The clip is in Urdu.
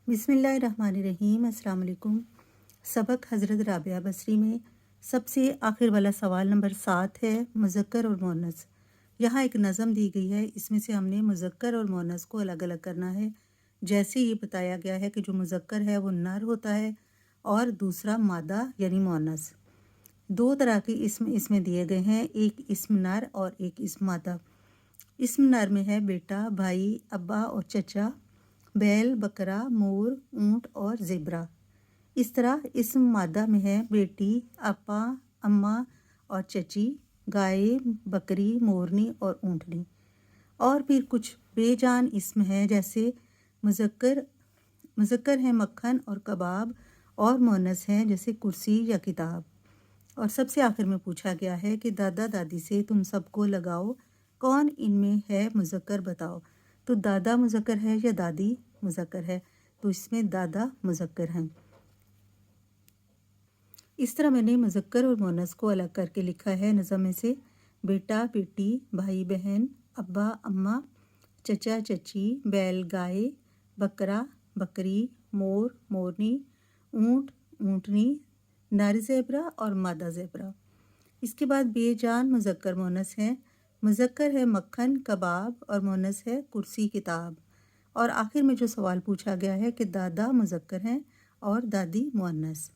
بسم اللہ الرحمن الرحیم۔ السلام علیکم۔ سبق حضرت رابعہ بصری میں سب سے آخر والا سوال نمبر 7 ہے، مذکر اور مؤنث۔ یہاں ایک نظم دی گئی ہے، اس میں سے ہم نے مذکر اور مؤنث کو الگ الگ کرنا ہے۔ جیسے یہ بتایا گیا ہے کہ جو مذکر ہے وہ نر ہوتا ہے اور دوسرا مادہ یعنی مؤنث۔ دو طرح کے اسم اس میں دیے گئے ہیں، ایک اسم نر اور ایک اسم مادہ۔ اسم نر میں ہے بیٹا، بھائی، ابا اور چچا، بیل، بکرا، مور، اونٹ اور زیبرا۔ اس طرح اسم مادہ میں ہے بیٹی، آپا، اماں اور چچی، گائے، بکری، مورنی اور اونٹنی۔ اور پھر کچھ بے جان اسم ہیں، جیسے مذکر ہیں مکھن اور کباب، اور مؤنث ہیں جیسے کرسی یا کتاب۔ اور سب سے آخر میں پوچھا گیا ہے کہ دادا دادی سے تم سب کو لگاؤ، کون ان میں ہے مذکر بتاؤ۔ تو دادا مذکر ہے یا دادی مذکر ہے؟ تو اس میں دادا مذکر ہیں۔ اس طرح میں نے مذکر اور مؤنث کو الگ کر کے لکھا ہے نظم میں سے: بیٹا بیٹی، بھائی بہن، ابا اماں، چچا چچی، بیل گائے، بکرا بکری، مور مورنی، اونٹ اونٹنی، نر زیبرا اور مادہ زیبرا۔ اس کے بعد بے جان مذکر مؤنث ہیں۔ مذکر ہے مکھن کباب اور مؤنث ہے کرسی کتاب۔ اور آخر میں جو سوال پوچھا گیا ہے کہ دادا مذکر ہیں اور دادی مؤنث۔